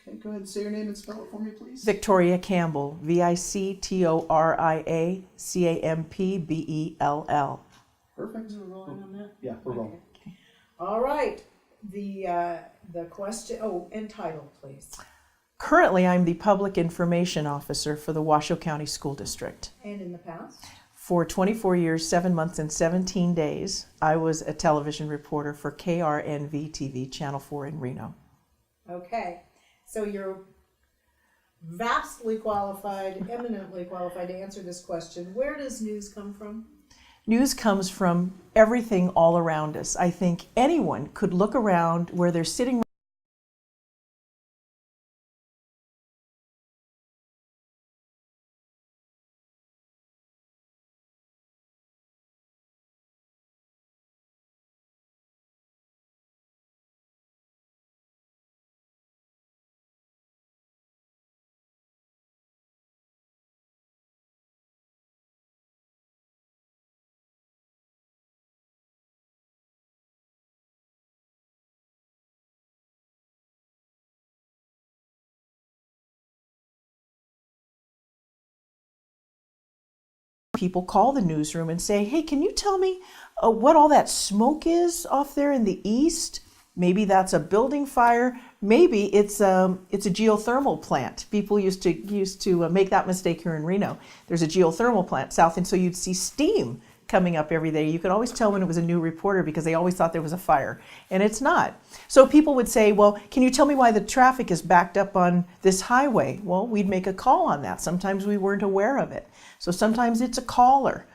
Okay, go ahead and say your name and spell it for me, please. Victoria Campbell, VictoriaCampbell. Perfect. We're rolling on that? Yeah, we're rolling. Okay. All right. The question, and title, please. Currently, I'm the Public Information Officer for the Washoe County School District. And in the past? For 24 years, 7 months, and 17 days, I was a television reporter for KRNV TV, Channel 4 in Reno. Okay. So you're vastly qualified, eminently qualified to answer this question. Where does news come from? News comes from everything all around us. I think anyone could look around where they're sitting. People call the newsroom and say, hey, can you tell me what all that smoke is off there in the east? Maybe that's a building fire. Maybe it's a geothermal plant. People used to make that mistake here in Reno. There's a geothermal plant south, and so you'd see steam coming up every day. You could always tell when it was a new reporter because they always thought there was a fire, and it's not. So people would say, well, can you tell me why the traffic is backed up on this highway? Well, we'd make a call on that. Sometimes we weren't aware of it. So sometimes it's a caller.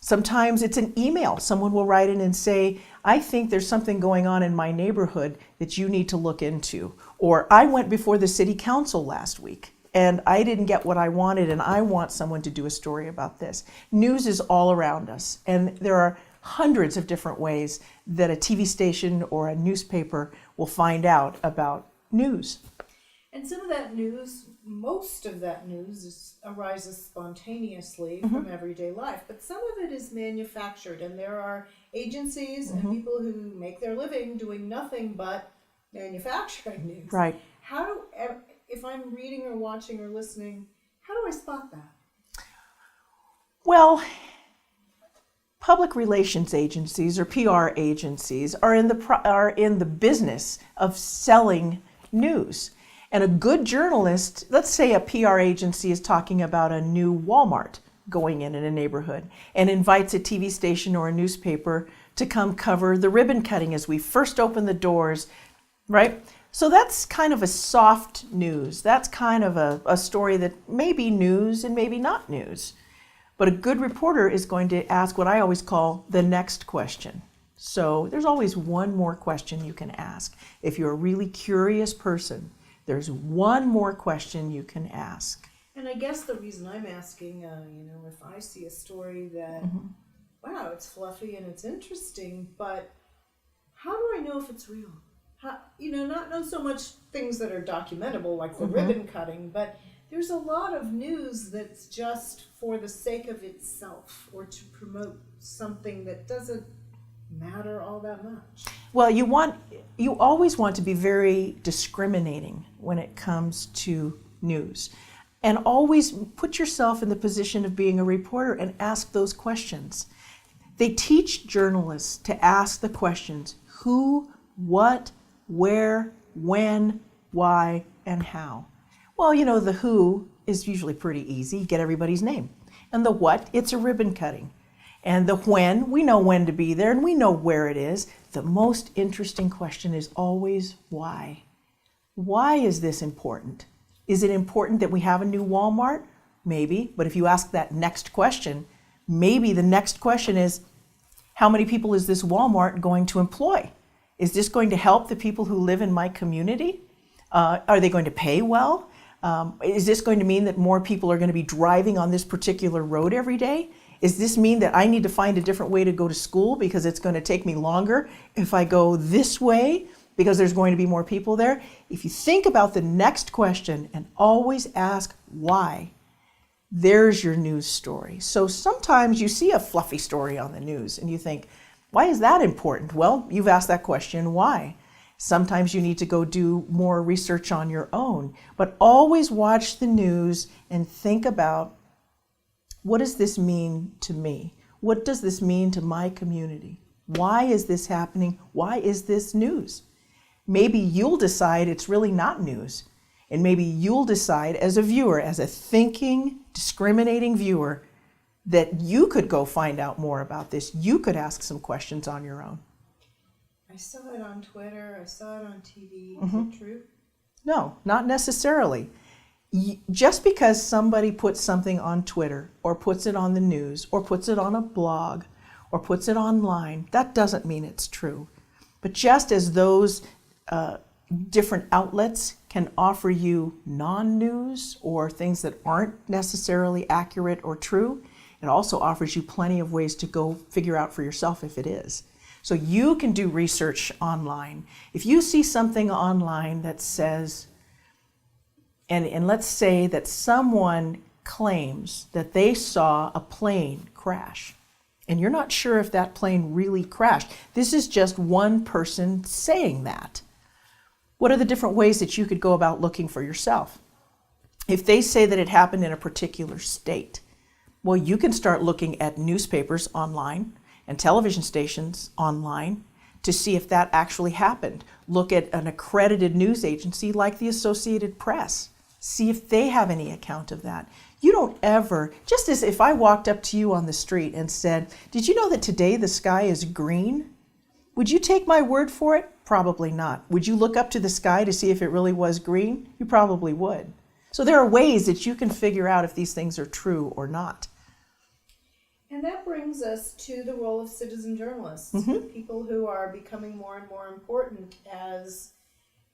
Sometimes it's an email. Someone will write in and say, I think there's something going on in my neighborhood that you need to look into. Or I went before the city council last week and I didn't get what I wanted and I want someone to do a story about this. News is all around us, and there are hundreds of different ways that a TV station or a newspaper will find out about news. And some of that news, most of that news arises spontaneously from everyday life, but some of it is manufactured, and there are agencies and people who make their living doing nothing but manufacturing news. Right. If I'm reading or watching or listening, how do I spot that? Well, public relations agencies or PR agencies are in the business of selling news. And a good journalist, let's say a PR agency is talking about a new Walmart going in a neighborhood and invites a TV station or a newspaper to come cover the ribbon cutting as we first open the doors, right? So that's kind of a soft news. That's kind of a story that may be news and maybe not news. But a good reporter is going to ask what I always call the next question. So there's always one more question you can ask. If you're a really curious person, there's one more question you can ask. And I guess the reason I'm asking, if I see a story that, wow, it's fluffy and it's interesting, but how do I know if it's real? Not so much things that are documentable like the ribbon cutting, but there's a lot of news that's just for the sake of itself or to promote something that doesn't matter all that much. Well, you always want to be very discriminating when it comes to news. And always put yourself in the position of being a reporter and ask those questions. They teach journalists to ask the questions: who, what, where, when, why, and how. Well, the who is usually pretty easy. You get everybody's name. And the what, it's a ribbon cutting. And the when, we know when to be there and we know where it is. The most interesting question is always why. Why is this important? Is it important that we have a new Walmart? Maybe, but if you ask that next question, maybe the next question is, how many people is this Walmart going to employ? Is this going to help the people who live in my community? Are they going to pay well? Is this going to mean that more people are going to be driving on this particular road every day? Does this mean that I need to find a different way to go to school because it's going to take me longer if I go this way because there's going to be more people there? If you think about the next question and always ask why, there's your news story. So sometimes you see a fluffy story on the news and you think, why is that important? Well, you've asked that question, why? Sometimes you need to go do more research on your own, but always watch the news and think about, what does this mean to me? What does this mean to my community? Why is this happening? Why is this news? Maybe you'll decide it's really not news. And maybe you'll decide as a viewer, as a thinking, discriminating viewer, that you could go find out more about this. You could ask some questions on your own. I saw it on Twitter. I saw it on TV. Is it true? No, not necessarily. Just because somebody puts something on Twitter or puts it on the news or puts it on a blog or puts it online, that doesn't mean it's true. But just as those different outlets can offer you non-news or things that aren't necessarily accurate or true, it also offers you plenty of ways to go figure out for yourself if it is. So you can do research online. If you see something online that says, and let's say that someone claims that they saw a plane crash, and you're not sure if that plane really crashed. This is just one person saying that. What are the different ways that you could go about looking for yourself? If they say that it happened in a particular state, well, you can start looking at newspapers online and television stations online to see if that actually happened. Look at an accredited news agency like the Associated Press. See if they have any account of that. You don't ever, just as if I walked up to you on the street and said, did you know that today the sky is green? Would you take my word for it? Probably not. Would you look up to the sky to see if it really was green? You probably would. So there are ways that you can figure out if these things are true or not. And that brings us to the role of citizen journalists, people who are becoming more and more important as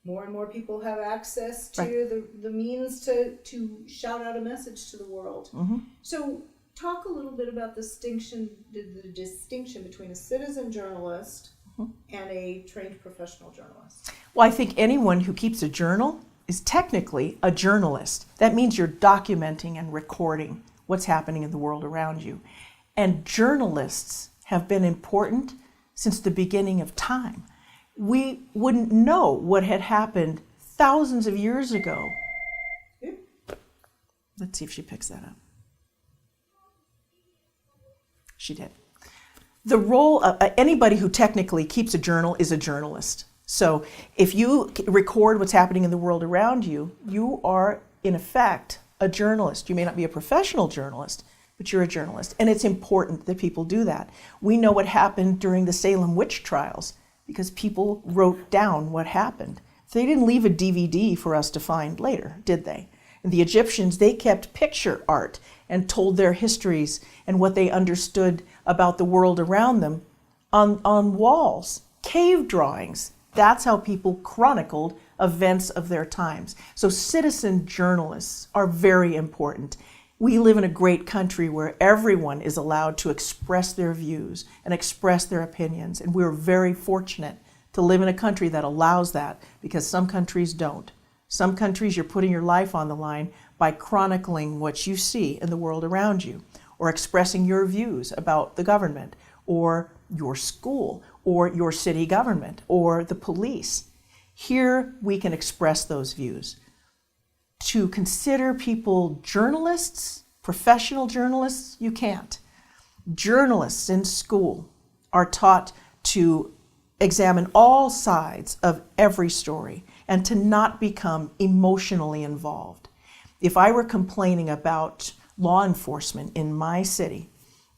more and more people have access to the means to shout out a message to the world. So talk a little bit about the distinction between a citizen journalist and a trained professional journalist. Well, I think anyone who keeps a journal is technically a journalist. That means you're documenting and recording what's happening in the world around you. And journalists have been important since the beginning of time. We wouldn't know what had happened thousands of years ago. Let's see if she picks that up. She did. The role of anybody who technically keeps a journal is a journalist. So if you record what's happening in the world around you, you are, in effect, a journalist. You may not be a professional journalist, but you're a journalist. And it's important that people do that. We know what happened during the Salem witch trials because people wrote down what happened. They didn't leave a DVD for us to find later, did they? And the Egyptians, they kept picture art and told their histories and what they understood about the world around them on walls, cave drawings. That's how people chronicled events of their times. So citizen journalists are very important. We live in a great country where everyone is allowed to express their views and express their opinions. And we're very fortunate to live in a country that allows that, because some countries don't. Some countries, you're putting your life on the line by chronicling what you see in the world around you, or expressing your views about the government, or your school, or your city government, or the police. Here we can express those views. To consider people journalists, professional journalists, you can't. Journalists in school are taught to examine all sides of every story and to not become emotionally involved. If I were complaining about law enforcement in my city,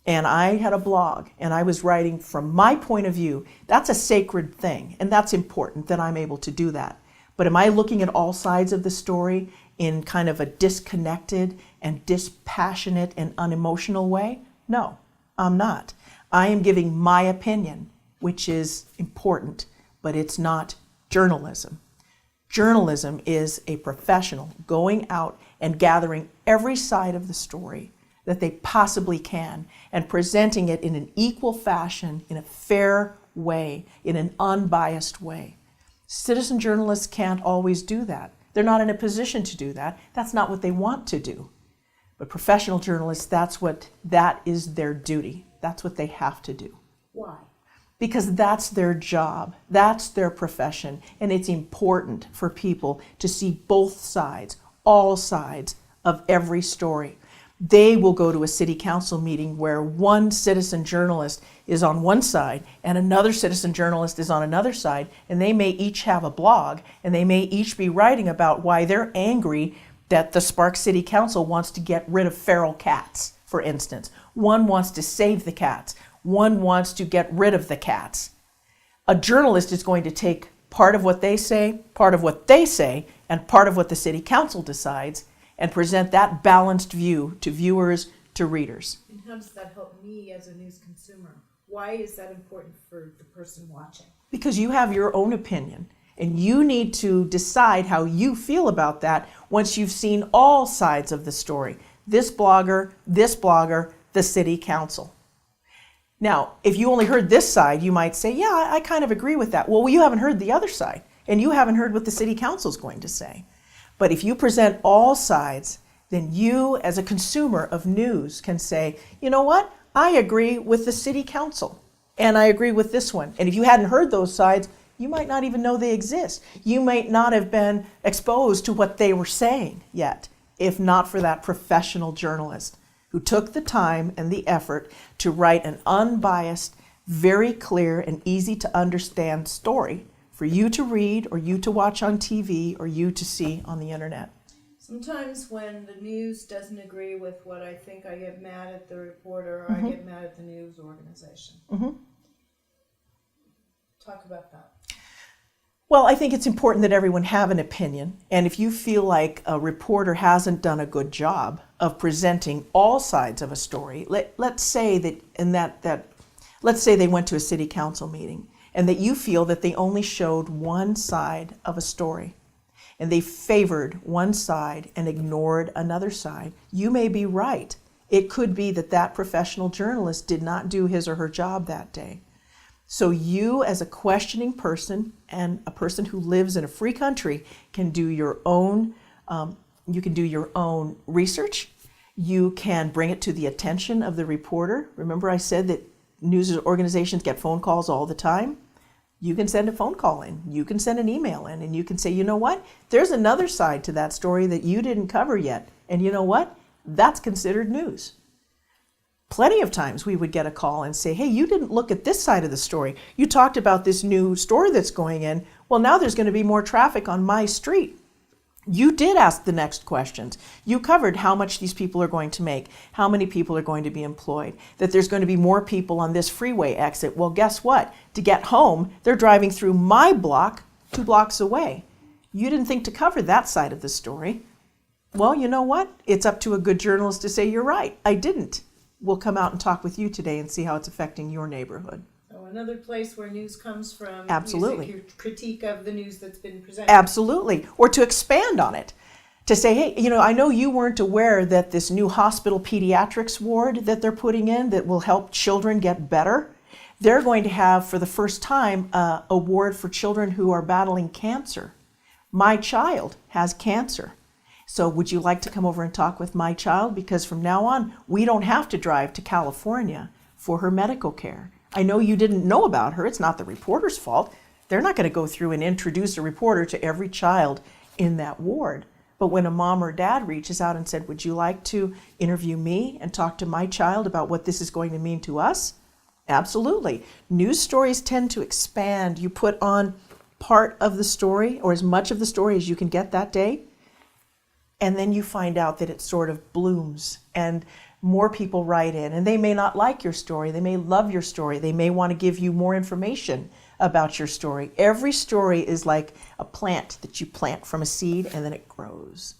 and I had a blog and I was writing from my point of view, that's a sacred thing, and that's important that I'm able to do that. But am I looking at all sides of the story in kind of a disconnected and dispassionate and unemotional way? No, I'm not. I am giving my opinion, which is important, but it's not journalism. Journalism is a professional going out and gathering every side of the story that they possibly can and presenting it in an equal fashion, in a fair way, in an unbiased way. Citizen journalists can't always do that. They're not in a position to do that. That's not what they want to do. But professional journalists, that is their duty. That's what they have to do. Why? because that's their job, that's their profession, and it's important for people to see both sides, all sides of every story. They will go to a city council meeting where one citizen journalist is on one side and another citizen journalist is on another side, and they may each have a blog, and they may each be writing about why they're angry that the Sparks City Council wants to get rid of feral cats, for instance. One wants to save the cats. One wants to get rid of the cats. A journalist is going to take part of what they say, and part of what the city council decides, and present that balanced view to viewers, to readers. And how does that help me as a news consumer? Why is that important for the person watching? Because you have your own opinion, and you need to decide how you feel about that once you've seen all sides of the story. This blogger, the city council. Now, if you only heard this side, you might say, yeah, I kind of agree with that. Well, you haven't heard the other side, and you haven't heard what the city council is going to say. But if you present all sides, then you, as a consumer of news, can say, you know what? I agree with the city council, and I agree with this one. And if you hadn't heard those sides, you might not even know they exist. You might not have been exposed to what they were saying yet, if not for that professional journalist who took the time and the effort to write an unbiased, very clear, and easy to understand story for you to read, or you to watch on TV, or you to see on the internet. Sometimes when the news doesn't agree with what I think, I get mad at the reporter, or I get mad at the news organization. Talk about that. Well, I think it's important that everyone have an opinion, and if you feel like a reporter hasn't done a good job of presenting all sides of a story, let's say let's say they went to a city council meeting, and that you feel that they only showed one side of a story, and they favored one side and ignored another side. You may be right. It could be that that professional journalist did not do his or her job that day. So you, as a questioning person and a person who lives in a free country, can do your own. You can do your own research. You can bring it to the attention of the reporter. Remember, I said that news organizations get phone calls all the time. You can send a phone call in, you can send an email in, and you can say, you know what? There's another side to that story that you didn't cover yet. And you know what? That's considered news. Plenty of times we would get a call and say, hey, you didn't look at this side of the story. You talked about this new store that's going in. Well, now there's going to be more traffic on my street. You did ask the next questions. You covered how much these people are going to make, how many people are going to be employed, that there's going to be more people on this freeway exit. Well, guess what? To get home, they're driving through my block 2 blocks away. You didn't think to cover that side of the story. Well, you know what? It's up to a good journalist to say, you're right, I didn't. We'll come out and talk with you today and see how it's affecting your neighborhood. So another place where news comes from. Absolutely. Your critique of the news that's been presented. Absolutely. Or to expand on it. To say, hey, you know, I know you weren't aware that this new hospital pediatrics ward that they're putting in that will help children get better, they're going to have, for the first time, a ward for children who are battling cancer. My child has cancer. So would you like to come over and talk with my child? Because from now on, we don't have to drive to California for her medical care. I know you didn't know about her. It's not the reporter's fault. They're not going to go through and introduce a reporter to every child in that ward. But when a mom or dad reaches out and said, would you like to interview me and talk to my child about what this is going to mean to us? Absolutely. News stories tend to expand. You put on part of the story, or as much of the story as you can get that day, and then you find out that it sort of blooms and more people write in, and they may not like your story. They may love your story. They may want to give you more information about your story. Every story is like a plant that you plant from a seed and then it grows.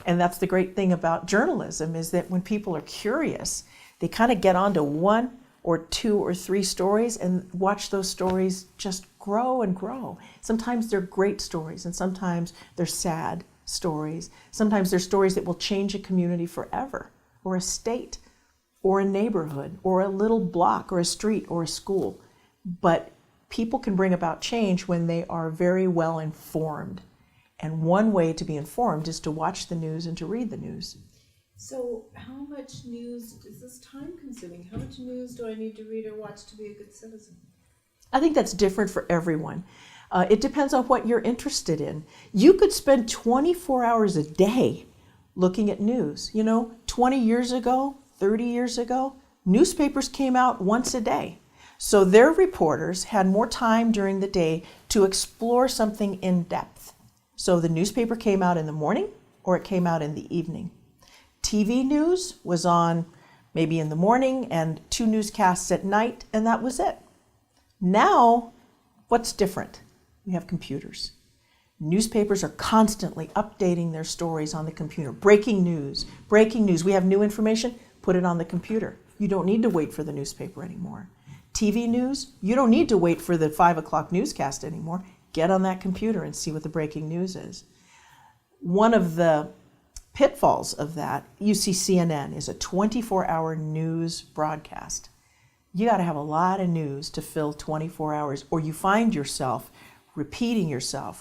And that's the great thing about journalism, is that when people are curious, they kind of get onto 1 or 2 or 3 stories and watch those stories just grow and grow. Sometimes they're great stories, and sometimes they're sad stories. Sometimes they're stories that will change a community forever, or a state, or a neighborhood, or a little block, or a street, or a school. But people can bring about change when they are very well informed. And one way to be informed is to watch the news and to read the news. So how much news is this time consuming? How much news do I need to read or watch to be a good citizen? I think that's different for everyone. It depends on what you're interested in. You could spend 24 hours a day looking at news. 20 years ago, 30 years ago, newspapers came out once a day. So their reporters had more time during the day to explore something in depth. So the newspaper came out in the morning or it came out in the evening. TV news was on maybe in the morning and 2 newscasts at night, and that was it. Now, what's different? We have computers. Newspapers are constantly updating their stories on the computer. Breaking news. We have new information, put it on the computer. You don't need to wait for the newspaper anymore. TV news, you don't need to wait for the 5 o'clock newscast anymore. Get on that computer and see what the breaking news is. One of the pitfalls of that, you see CNN is a 24-hour news broadcast. You got to have a lot of news to fill 24 hours, or you find yourself repeating yourself.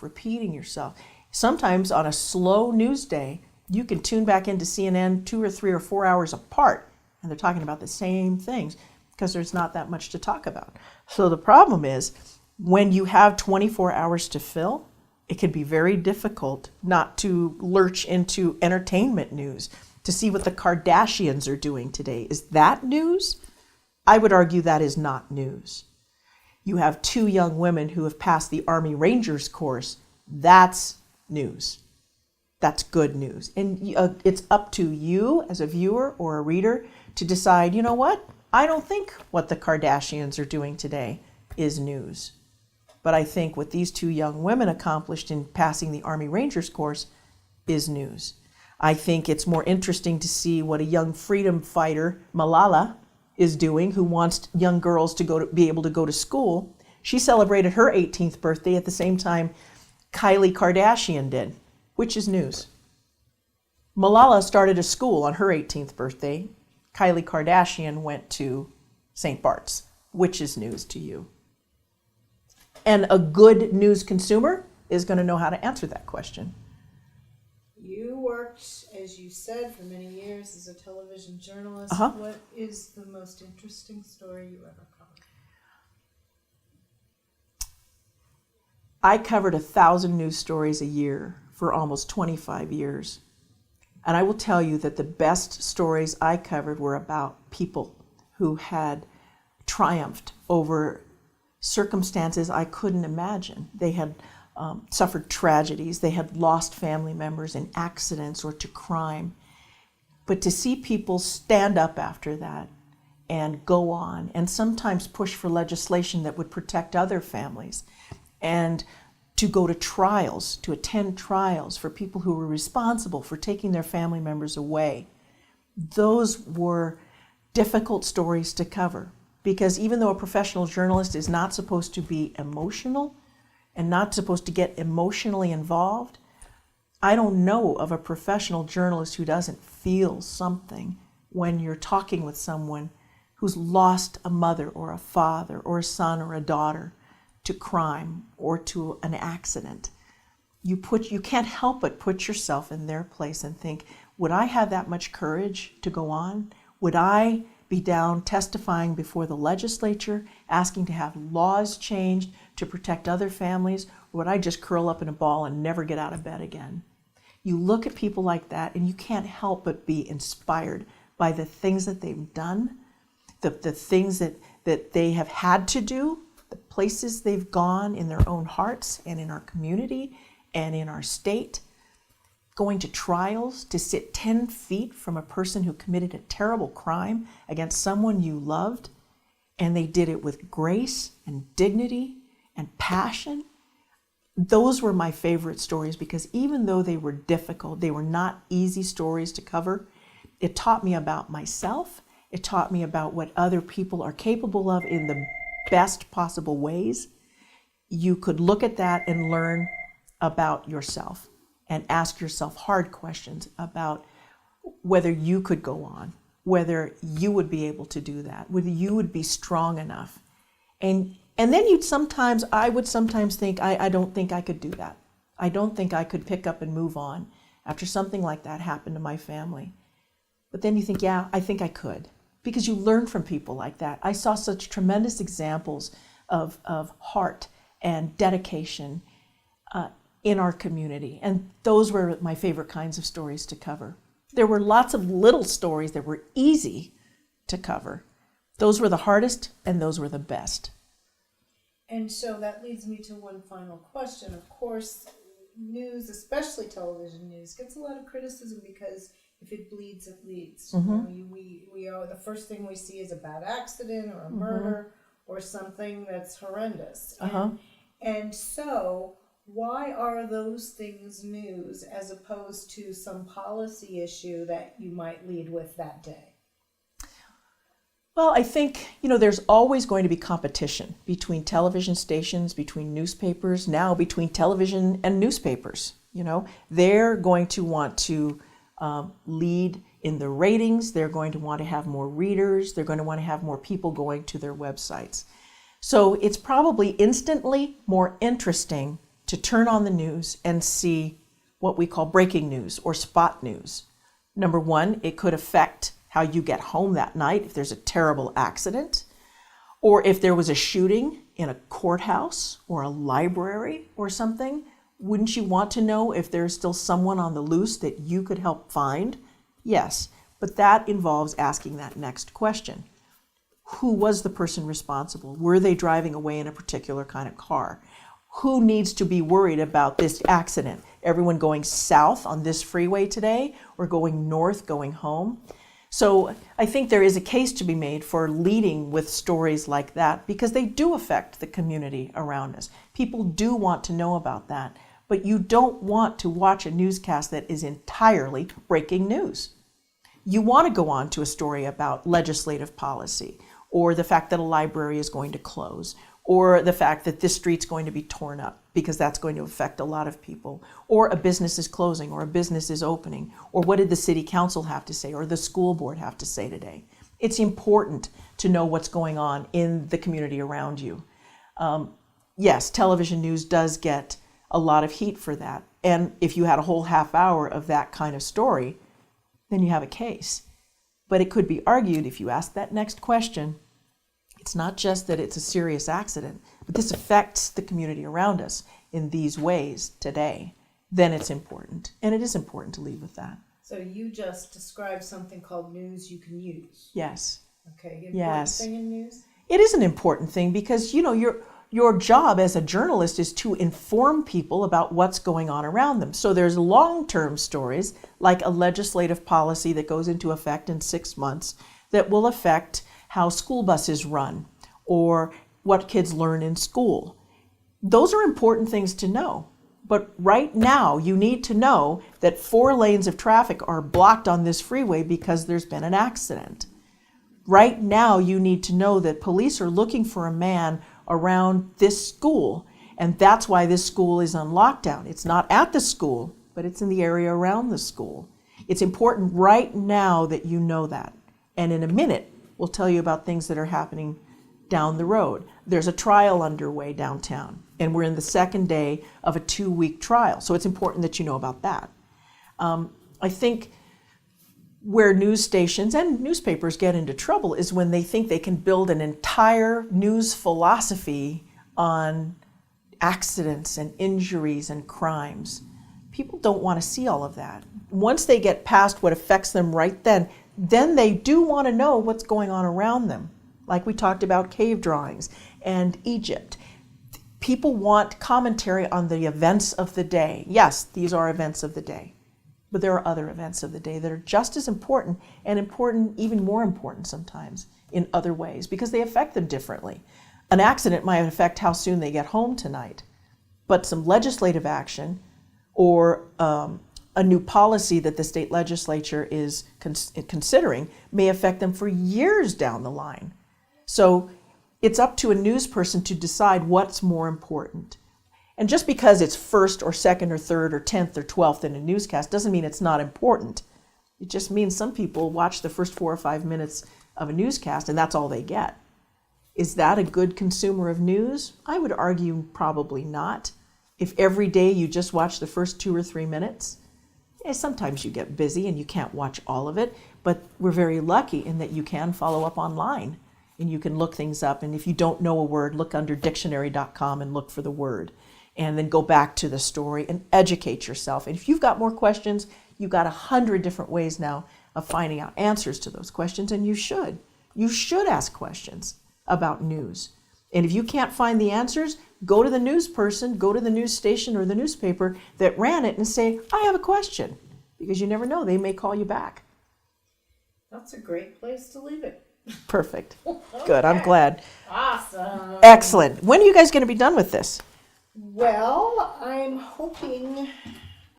Sometimes on a slow news day, you can tune back into CNN 2 or 3 or 4 hours apart, and they're talking about the same things because there's not that much to talk about. So the problem is, when you have 24 hours to fill, it can be very difficult not to lurch into entertainment news, to see what the Kardashians are doing today. Is that news? I would argue that is not news. You have 2 young women who have passed the Army Rangers course. That's news. That's good news. And it's up to you as a viewer or a reader to decide, you know what? I don't think what the Kardashians are doing today is news. But I think what these 2 young women accomplished in passing the Army Rangers course is news. I think it's more interesting to see what a young freedom fighter, Malala, is doing, who wants young girls to be able to go to school. She celebrated her 18th birthday at the same time Kylie Kardashian did, which is news. Malala started a school on her 18th birthday. Kylie Kardashian went to St. Bart's, which is news to you. And a good news consumer is going to know how to answer that question. You worked, as you said, for many years as a television journalist. Uh-huh. What is the most interesting story you ever covered? I covered 1,000 news stories a year for almost 25 years. And I will tell you that the best stories I covered were about people who had triumphed over circumstances I couldn't imagine. They had suffered tragedies. They had lost family members in accidents or to crime. But to see people stand up after that and go on and sometimes push for legislation that would protect other families, and to go to trials, to attend trials for people who were responsible for taking their family members away, those were difficult stories to cover. Because even though a professional journalist is not supposed to be emotional and not supposed to get emotionally involved, I don't know of a professional journalist who doesn't feel something when you're talking with someone who's lost a mother or a father or a son or a daughter to crime or to an accident. You can't help but put yourself in their place and think, would I have that much courage to go on? Would I be down testifying before the legislature, asking to have laws changed to protect other families, or would I just curl up in a ball and never get out of bed again? You look at people like that and you can't help but be inspired by the things that they've done, the things that they have had to do, the places they've gone in their own hearts and in our community and in our state, going to trials, to sit 10 feet from a person who committed a terrible crime against someone you loved, and they did it with grace and dignity and passion. Those were my favorite stories because even though they were difficult, they were not easy stories to cover. It taught me about myself. It taught me about what other people are capable of in the best possible ways. You could look at that and learn about yourself and ask yourself hard questions about whether you could go on, whether you would be able to do that, whether you would be strong enough. And then I would sometimes think, I don't think I could do that. I don't think I could pick up and move on after something like that happened to my family. But then you think, yeah, I think I could. Because you learn from people like that. I saw such tremendous examples of heart and dedication in our community. And those were my favorite kinds of stories to cover. There were lots of little stories that were easy to cover. Those were the hardest, and those were the best. And so that leads me to one final question. Of course, news, especially television news, gets a lot of criticism because if it bleeds, it leads. Mm-hmm. You know, we are, the first thing we see is a bad accident or a murder or something that's horrendous. And so why are those things news as opposed to some policy issue that you might lead with that day? Well, I think, there's always going to be competition between television stations, between newspapers, now between television and newspapers. They're going to want to lead in the ratings. They're going to want to have more readers. They're going to want to have more people going to their websites. So it's probably instantly more interesting to turn on the news and see what we call breaking news or spot news. Number one, it could affect how you get home that night if there's a terrible accident, or if there was a shooting in a courthouse or a library or something. Wouldn't you want to know if there's still someone on the loose that you could help find? Yes, but that involves asking that next question. Who was the person responsible? Were they driving away in a particular kind of car? Who needs to be worried about this accident? Everyone going south on this freeway today or going north, going home? So I think there is a case to be made for leading with stories like that because they do affect the community around us. People do want to know about that, but you don't want to watch a newscast that is entirely breaking news. You want to go on to a story about legislative policy or the fact that a library is going to close or the fact that this street's going to be torn up because that's going to affect a lot of people, or a business is closing or a business is opening, or what did the city council have to say or the school board have to say today. It's important to know what's going on in the community around you. Yes, television news does get a lot of heat for that. And if you had a whole half hour of that kind of story, then you have a case. But it could be argued if you ask that next question, it's not just that it's a serious accident, but this affects the community around us in these ways today, then it's important. And it is important to lead with that. So you just described something called news you can use. Yes. Okay. Yes. Thing in news? It is an important thing because, your job as a journalist is to inform people about what's going on around them. So there's long-term stories like a legislative policy that goes into effect in 6 months that will affect how school buses run or what kids learn in school. Those are important things to know. But right now, you need to know that 4 lanes of traffic are blocked on this freeway because there's been an accident. Right now, you need to know that police are looking for a man around this school, and that's why this school is on lockdown. It's not at the school, but it's in the area around the school. It's important right now that you know that. And in a minute, we'll tell you about things that are happening down the road. There's a trial underway downtown, and we're in the second day of a 2-week trial. So it's important that you know about that. I think where news stations and newspapers get into trouble is when they think they can build an entire news philosophy on accidents and injuries and crimes. People don't want to see all of that. Once they get past what affects them right then they do want to know what's going on around them. Like we talked about cave drawings and Egypt. People want commentary on the events of the day. Yes, these are events of the day, but there are other events of the day that are just as important and important, even more important sometimes in other ways because they affect them differently. An accident might affect how soon they get home tonight, but some legislative action or a new policy that the state legislature is considering may affect them for years down the line. So it's up to a news person to decide what's more important. And just because it's first or second or third or 10th or 12th in a newscast doesn't mean it's not important. It just means some people watch the first 4 or 5 minutes of a newscast and that's all they get. Is that a good consumer of news? I would argue probably not. If every day you just watch the first 2 or 3 minutes, sometimes you get busy and you can't watch all of it, but we're very lucky in that you can follow up online and you can look things up. And if you don't know a word, look under dictionary.com and look for the word. And then go back to the story and educate yourself. And if you've got more questions, you've got 100 different ways now of finding out answers to those questions, and you should. You should ask questions about news. And if you can't find the answers, go to the news person, go to the news station or the newspaper that ran it and say, I have a question. Because you never know, they may call you back. That's a great place to leave it. Perfect. Good, I'm glad. Awesome. Excellent. When are you guys going to be done with this? Well, I'm hoping